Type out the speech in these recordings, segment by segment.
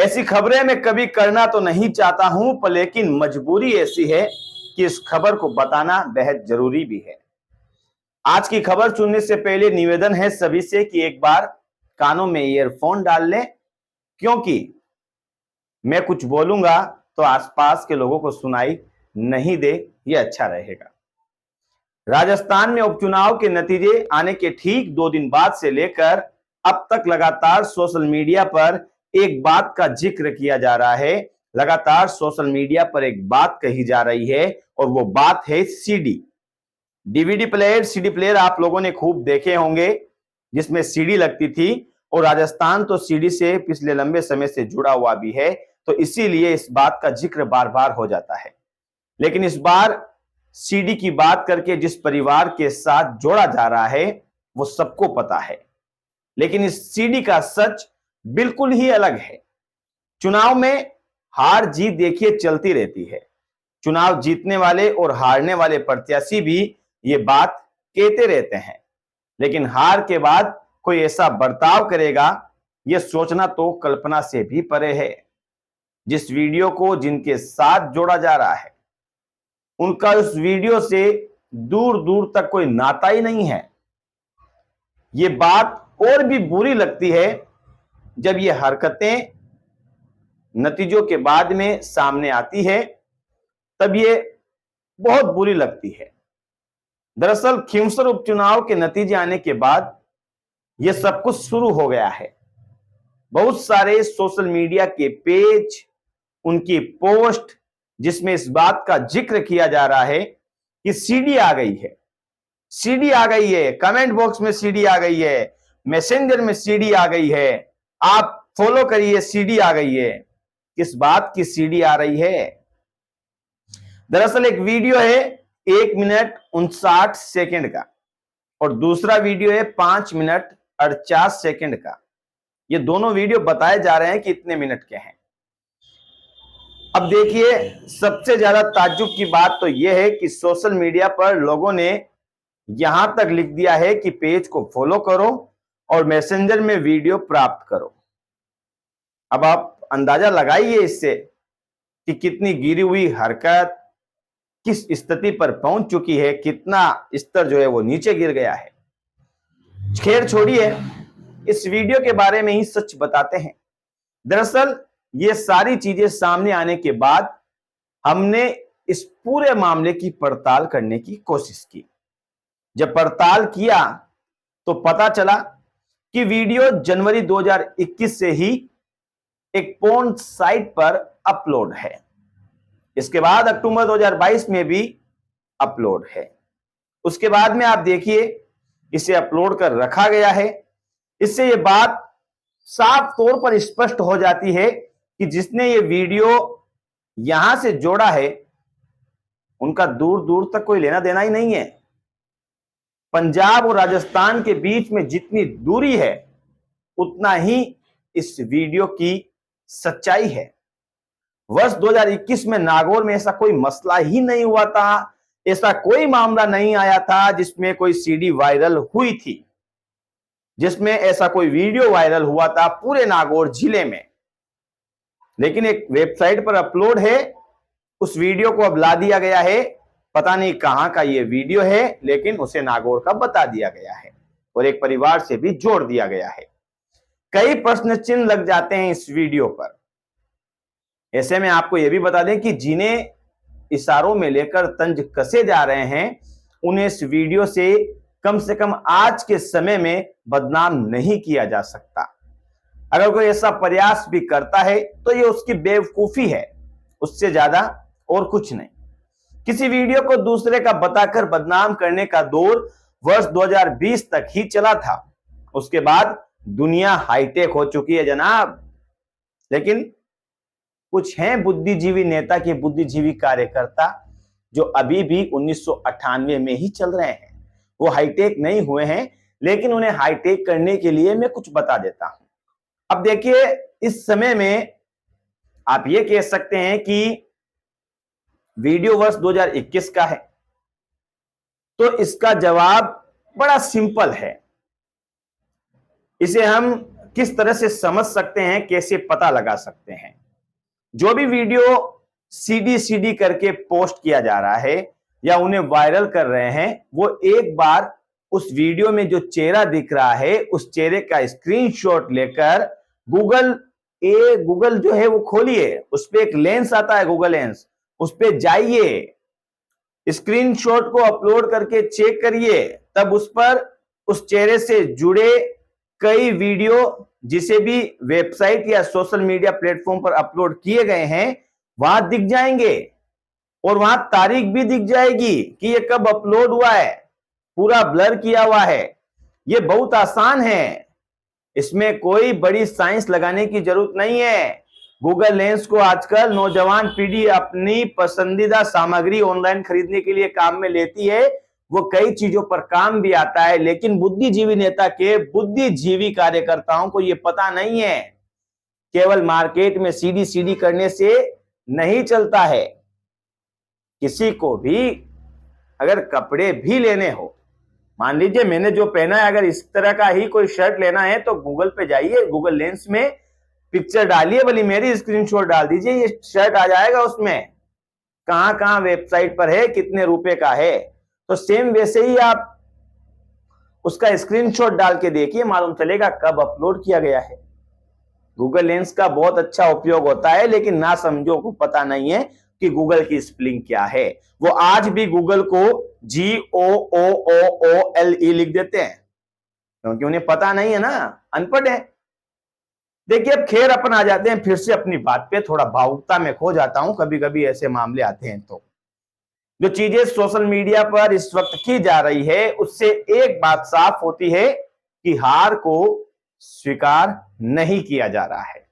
ऐसी खबरें मैं कभी करना तो नहीं चाहता हूं, पर लेकिन मजबूरी ऐसी है कि इस खबर को बताना बेहद जरूरी भी है। आज की खबर सुनने से पहले निवेदन है सभी से कि एक बार कानों में ईयरफोन डाल लें, क्योंकि मैं कुछ बोलूंगा तो आसपास के लोगों को सुनाई नहीं दे, यह अच्छा रहेगा। राजस्थान में उपचुनाव के नतीजे आने के ठीक 2 दिन बाद से लेकर अब तक लगातार सोशल मीडिया पर एक बात का जिक्र किया जा रहा है। लगातार सोशल मीडिया पर एक बात कही जा रही है और वो बात है CD. DVD player, CD player आप लोगों ने खूब देखे होंगे, जिसमें सीडी लगती थी, और राजस्थान तो सीडी से पिछले लंबे समय से जुड़ा हुआ भी है, तो इसीलिए इस बात का जिक्र बार बार हो जाता है। लेकिन इस बार सीडी की बात करके जिस परिवार के साथ जोड़ा जा रहा है वो सबको पता है, लेकिन इस सीडी का सच बिल्कुल ही अलग है। चुनाव में हार जीत देखिए चलती रहती है। चुनाव जीतने वाले और हारने वाले प्रत्याशी भी ये बात कहते रहते हैं, लेकिन हार के बाद कोई ऐसा बर्ताव करेगा, यह सोचना तो कल्पना से भी परे है। जिस वीडियो को जिनके साथ जोड़ा जा रहा है, उनका उस वीडियो से दूर दूर तक कोई नाता ही नहीं है। ये बात और भी बुरी लगती है जब ये हरकतें नतीजों के बाद में सामने आती है, तब ये बहुत बुरी लगती है। दरअसल खींवसर उपचुनाव के नतीजे आने के बाद यह सब कुछ शुरू हो गया है। बहुत सारे सोशल मीडिया के पेज, उनकी पोस्ट, जिसमें इस बात का जिक्र किया जा रहा है कि सीडी आ गई है, सीडी आ गई है, कमेंट बॉक्स में सीडी आ गई है, मैसेंजर में सीडी आ गई है, आप फॉलो करिए, सीडी आ गई है। किस बात की सीडी आ रही है? दरअसल एक वीडियो है 1 मिनट 59 सेकंड का और दूसरा वीडियो है 5 मिनट 48 सेकंड का। ये दोनों वीडियो बताए जा रहे हैं कि इतने मिनट के हैं। अब देखिए, सबसे ज्यादा ताज्जुब की बात तो यह है कि सोशल मीडिया पर लोगों ने यहां तक लिख दिया है कि पेज को फॉलो करो और मैसेंजर में वीडियो प्राप्त करो। अब आप अंदाजा लगाइए इससे कि कितनी गिरी हुई हरकत किस स्थिति पर पहुंच चुकी है, कितना स्तर जो है वो नीचे गिर गया है। खैर छोड़िए, इस वीडियो के बारे में ही सच बताते हैं। दरअसल ये सारी चीजें सामने आने के बाद हमने इस पूरे मामले की पड़ताल करने की कोशिश की। जब पड़ताल किया तो पता चला कि वीडियो जनवरी 2021 से ही एक पोर्न साइट पर अपलोड है। इसके बाद अक्टूबर 2022 में भी अपलोड है। उसके बाद में आप देखिए, इसे अपलोड कर रखा गया है। इससे यह बात साफ तौर पर स्पष्ट हो जाती है कि जिसने ये वीडियो यहां से जोड़ा है, उनका दूर दूर तक कोई लेना देना ही नहीं है। पंजाब और राजस्थान के बीच में जितनी दूरी है, उतना ही इस वीडियो की सच्चाई है। वर्ष 2021 में नागौर में ऐसा कोई मसला ही नहीं हुआ था, ऐसा कोई मामला नहीं आया था जिसमें कोई सीडी वायरल हुई थी, जिसमें ऐसा कोई वीडियो वायरल हुआ था पूरे नागौर जिले में। लेकिन एक वेबसाइट पर अपलोड है, उस वीडियो को अब ला दिया गया है। पता नहीं कहां का ये वीडियो है, लेकिन उसे नागौर का बता दिया गया है और एक परिवार से भी जोड़ दिया गया है। कई प्रश्न चिन्ह लग जाते हैं इस वीडियो पर। ऐसे में आपको यह भी बता दें कि जिन्हें इशारों में लेकर तंज कसे जा रहे हैं, उन्हें इस वीडियो से कम आज के समय में बदनाम नहीं किया जा सकता। अगर कोई ऐसा प्रयास भी करता है तो ये उसकी बेवकूफी है, उससे ज्यादा और कुछ नहीं। किसी वीडियो को दूसरे का बताकर बदनाम करने का दौर वर्ष 2020 तक ही चला था। उसके बाद दुनिया हाईटेक हो चुकी है जनाब। लेकिन कुछ हैं बुद्धिजीवी नेता के बुद्धिजीवी कार्यकर्ता जो अभी भी 1998 में ही चल रहे हैं। वो हाईटेक नहीं हुए हैं, लेकिन उन्हें हाईटेक करने के लिए मैं कुछ बता देता हूं। अब देखिए, इस समय में आप ये कह सकते हैं कि वीडियो वर्ष 2021 का है, तो इसका जवाब बड़ा सिंपल है। इसे हम किस तरह से समझ सकते हैं, कैसे पता लगा सकते हैं। जो भी वीडियो सीडी करके पोस्ट किया जा रहा है या उन्हें वायरल कर रहे हैं, वो एक बार उस वीडियो में जो चेहरा दिख रहा है उस चेहरे का स्क्रीनशॉट लेकर गूगल जो है वो खोलिए, उस पे एक लेंस आता है गूगल लेंस, उस पे जाइए, स्क्रीनशॉट को अपलोड करके चेक करिए, तब उस पर उस चेहरे से जुड़े कई वीडियो जिसे भी वेबसाइट या सोशल मीडिया प्लेटफॉर्म पर अपलोड किए गए हैं वहां दिख जाएंगे और वहां तारीख भी दिख जाएगी कि ये कब अपलोड हुआ है, पूरा ब्लर किया हुआ है। ये बहुत आसान है, इसमें कोई बड़ी साइंस लगाने की जरूरत नहीं है। गूगल लेंस को आजकल नौजवान पीढ़ी अपनी पसंदीदा सामग्री ऑनलाइन खरीदने के लिए काम में लेती है। वो कई चीजों पर काम भी आता है, लेकिन बुद्धिजीवी नेता के बुद्धिजीवी कार्यकर्ताओं को यह पता नहीं है। केवल मार्केट में सीडी करने से नहीं चलता है। किसी को भी अगर कपड़े भी लेने हो, मान लीजिए मैंने जो पहना है, अगर इस तरह का ही कोई शर्ट लेना है तो गूगल पे जाइए, गूगल लेंस में पिक्चर डालिए, भली मेरी स्क्रीनशॉट डाल दीजिए, ये शर्ट आ जाएगा उसमें कहां कहां वेबसाइट पर है, कितने रुपए का है। तो सेम वैसे ही आप उसका स्क्रीनशॉट डाल के देखिए, मालूम चलेगा कब अपलोड किया गया है। गूगल लेंस का बहुत अच्छा उपयोग होता है, लेकिन ना समझो को पता नहीं है कि गूगल की स्पेलिंग क्या है। वो आज भी गूगल को GOOGLE लिख देते हैं क्योंकि उन्हें पता नहीं है ना, अनपढ़ है। देखिए अब खैर अपन आ जाते हैं फिर से अपनी बात पे, थोड़ा भावुकता में खो जाता हूं कभी कभी ऐसे मामले आते हैं। तो जो चीजें सोशल मीडिया पर इस वक्त की जा रही है उससे एक बात साफ होती है कि हार को स्वीकार नहीं किया जा रहा है,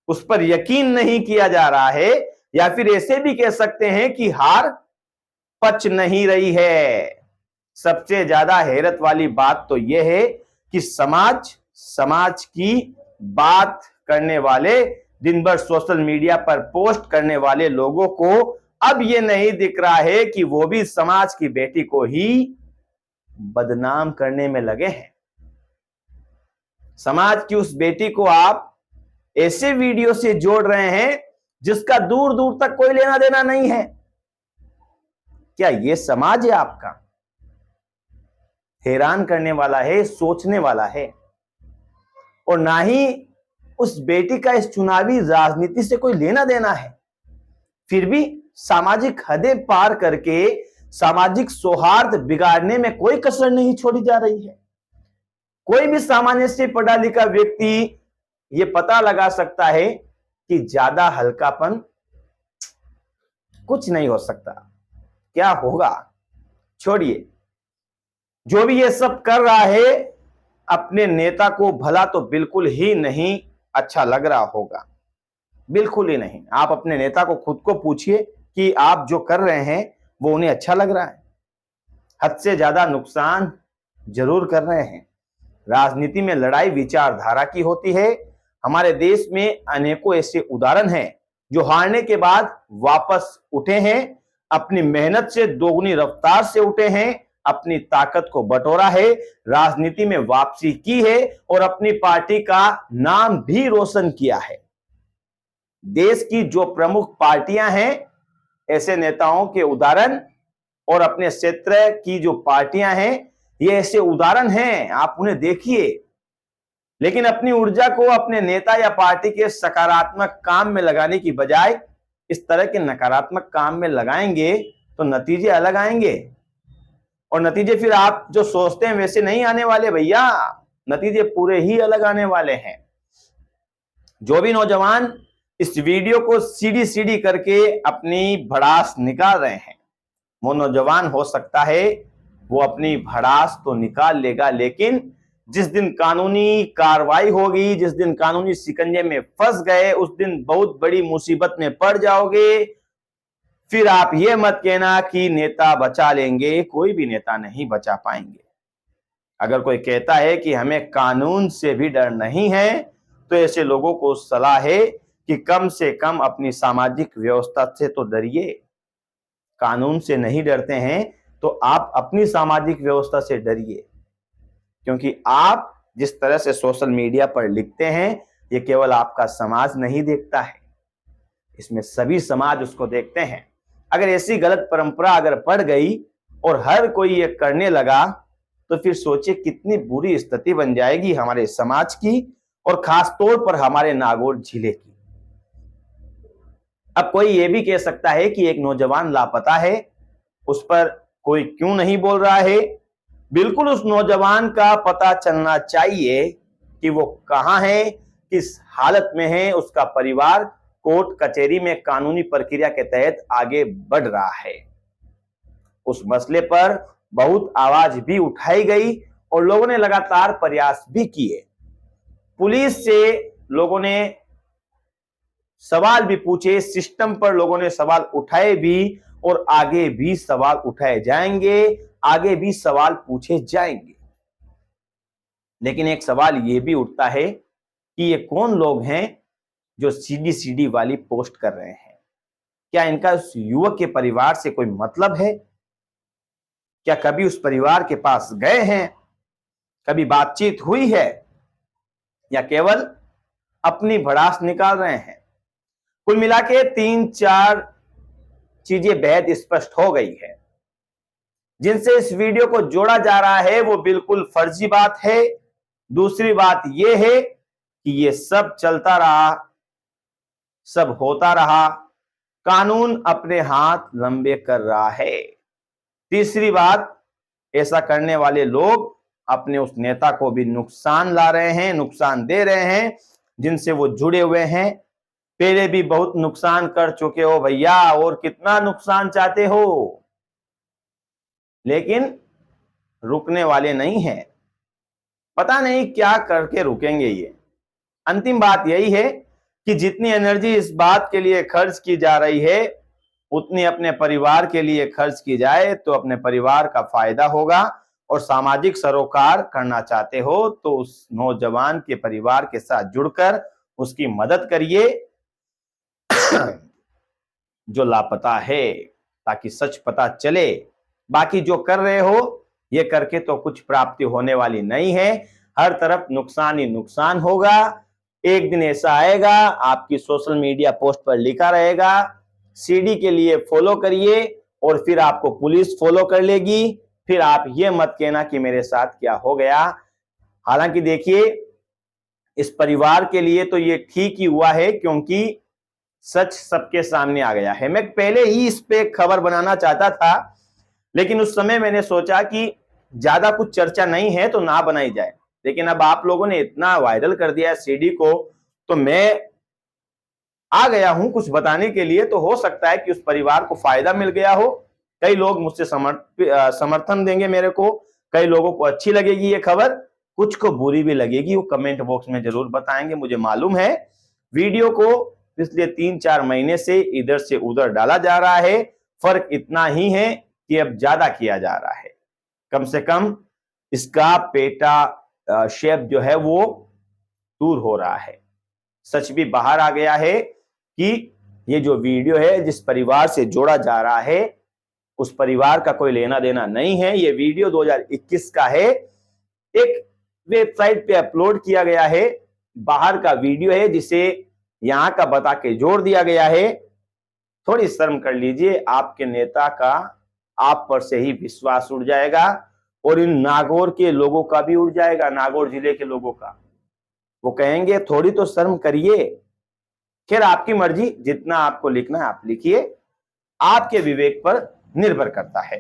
उस पर यकीन नहीं किया जा रहा है, या फिर ऐसे भी कह सकते हैं कि हार पच नहीं रही है। सबसे ज्यादा हैरत वाली बात तो यह है कि समाज की बात करने वाले, दिन भर सोशल मीडिया पर पोस्ट करने वाले लोगों को अब यह नहीं दिख रहा है कि वो भी समाज की बेटी को ही बदनाम करने में लगे हैं। समाज की उस बेटी को आप ऐसे वीडियो से जोड़ रहे हैं जिसका दूर दूर तक कोई लेना देना नहीं है। क्या यह समाज है आपका? हैरान करने वाला है, सोचने वाला है। और ना ही उस बेटी का इस चुनावी राजनीति से कोई लेना देना है, फिर भी सामाजिक हदें पार करके सामाजिक सौहार्द बिगाड़ने में कोई कसर नहीं छोड़ी जा रही है। कोई भी सामान्य से पढ़ा लिखा व्यक्ति यह पता लगा सकता है कि ज्यादा हल्कापन कुछ नहीं हो सकता। क्या होगा छोड़िए, जो भी ये सब कर रहा है अपने नेता को भला तो बिल्कुल ही नहीं अच्छा लग रहा होगा, बिल्कुल ही नहीं। आप अपने नेता को खुद को पूछिए कि आप जो कर रहे हैं वो उन्हें अच्छा लग रहा है? हद से ज्यादा नुकसान जरूर कर रहे हैं। राजनीति में लड़ाई विचारधारा की होती है। हमारे देश में अनेकों ऐसे उदाहरण हैं जो हारने के बाद वापस उठे हैं, अपनी मेहनत से दोगुनी रफ्तार से उठे हैं, अपनी ताकत को बटोरा है, राजनीति में वापसी की है और अपनी पार्टी का नाम भी रोशन किया है। देश की जो प्रमुख पार्टियां हैं, ऐसे नेताओं के उदाहरण और अपने क्षेत्र की जो पार्टियां हैं, ये ऐसे उदाहरण हैं, आप उन्हें देखिए। लेकिन अपनी ऊर्जा को अपने नेता या पार्टी के सकारात्मक काम में लगाने की बजाय इस तरह के नकारात्मक काम में लगाएंगे तो नतीजे अलग आएंगे। और नतीजे फिर आप जो सोचते हैं वैसे नहीं आने वाले भैया, नतीजे पूरे ही अलग आने वाले हैं। जो भी नौजवान इस वीडियो को सीडी करके अपनी भड़ास निकाल रहे हैं, वो नौजवान हो सकता है वो अपनी भड़ास तो निकाल लेगा, लेकिन जिस दिन कानूनी कार्रवाई होगी, जिस दिन कानूनी शिकंजे में फंस गए, उस दिन बहुत बड़ी मुसीबत में पड़ जाओगे। फिर आप ये मत कहना कि नेता बचा लेंगे, कोई भी नेता नहीं बचा पाएंगे। अगर कोई कहता है कि हमें कानून से भी डर नहीं है, तो ऐसे लोगों को सलाह है कि कम से कम अपनी सामाजिक व्यवस्था से तो डरिए। कानून से नहीं डरते हैं तो आप अपनी सामाजिक व्यवस्था से डरिए, क्योंकि आप जिस तरह से सोशल मीडिया पर लिखते हैं, ये केवल आपका समाज नहीं देखता है, इसमें सभी समाज उसको देखते हैं। अगर ऐसी गलत परंपरा अगर पड़ गई और हर कोई ये करने लगा तो फिर सोचिए कितनी बुरी स्थिति बन जाएगी हमारे समाज की और खास तौर पर हमारे नागौर जिले की। अब कोई ये भी कह सकता है कि एक नौजवान लापता है, उस पर कोई क्यों नहीं बोल रहा है? बिल्कुल उस नौजवान का पता चलना चाहिए कि वो कहां है, किस हालत में है। उसका परिवार कोर्ट कचहरी में कानूनी प्रक्रिया के तहत आगे बढ़ रहा है। उस मसले पर बहुत आवाज भी उठाई गई और लोगों ने लगातार प्रयास भी किए। पुलिस से लोगों ने सवाल भी पूछे, सिस्टम पर लोगों ने सवाल उठाए भी और आगे भी सवाल उठाए जाएंगे, आगे भी सवाल पूछे जाएंगे। लेकिन एक सवाल यह भी उठता है कि ये कौन लोग हैं जो सीधी सीधी वाली पोस्ट कर रहे हैं? क्या इनका उस युवक के परिवार से कोई मतलब है? क्या कभी उस परिवार के पास गए हैं? कभी बातचीत हुई है? या केवल अपनी भड़ास निकाल रहे हैं? कुल मिला के 3-4 चीजें बेहद स्पष्ट हो गई है। जिनसे इस वीडियो को जोड़ा जा रहा है वो बिल्कुल फर्जी बात है। दूसरी बात यह है कि ये सब चलता रहा, सब होता रहा, कानून अपने हाथ लंबे कर रहा है। तीसरी बात, ऐसा करने वाले लोग अपने उस नेता को भी नुकसान ला रहे हैं, नुकसान दे रहे हैं जिनसे वो जुड़े हुए हैं। पहले भी बहुत नुकसान कर चुके हो भैया, और कितना नुकसान चाहते हो? लेकिन रुकने वाले नहीं हैं। पता नहीं क्या करके रुकेंगे ये। अंतिम बात यही है कि जितनी एनर्जी इस बात के लिए खर्च की जा रही है उतनी अपने परिवार के लिए खर्च की जाए तो अपने परिवार का फायदा होगा। और सामाजिक सरोकार करना चाहते हो तो उस नौजवान के परिवार के साथ जुड़कर उसकी मदद करिए जो लापता है, ताकि सच पता चले। बाकी जो कर रहे हो ये करके तो कुछ प्राप्ति होने वाली नहीं है, हर तरफ नुकसान ही नुकसान होगा। एक दिन ऐसा आएगा आपकी सोशल मीडिया पोस्ट पर लिखा रहेगा सीडी के लिए फॉलो करिए, और फिर आपको पुलिस फॉलो कर लेगी। फिर आप ये मत कहना कि मेरे साथ क्या हो गया। हालांकि देखिए, इस परिवार के लिए तो ये ठीक ही हुआ है क्योंकि सच सबके सामने आ गया है। मैं पहले ही इस पे खबर बनाना चाहता था, लेकिन उस समय मैंने सोचा कि ज्यादा कुछ चर्चा नहीं है तो ना बनाई जाए। लेकिन अब आप लोगों ने इतना वायरल कर दिया है सीडी को, तो मैं आ गया हूं कुछ बताने के लिए। तो हो सकता है कि उस परिवार को फायदा मिल गया हो। कई लोग मुझसे समर्थन देंगे मेरे को, कई लोगों को अच्छी लगेगी ये खबर, कुछ को बुरी भी लगेगी। वो कमेंट बॉक्स में जरूर बताएंगे। मुझे मालूम है वीडियो को पिछले 3-4 महीने से इधर से उधर डाला जा रहा है, फर्क इतना ही है कि अब ज्यादा किया जा रहा है। कम से कम इसका पेटा शेप जो है वो दूर हो रहा है। सच भी बाहर आ गया है कि ये जो वीडियो है जिस परिवार से जोड़ा जा रहा है उस परिवार का कोई लेना देना नहीं है। ये वीडियो 2021 का है, एक वेबसाइट पे अपलोड किया गया है, बाहर का वीडियो है जिसे यहां का बता के जोड़ दिया गया है। थोड़ी शर्म कर लीजिए, आपके नेता का आप पर से ही विश्वास उड़ जाएगा और इन नागौर के लोगों का भी उड़ जाएगा, नागौर जिले के लोगों का। वो कहेंगे थोड़ी तो शर्म करिए। खैर आपकी मर्जी, जितना आपको लिखना है आप लिखिए, आपके विवेक पर निर्भर करता है।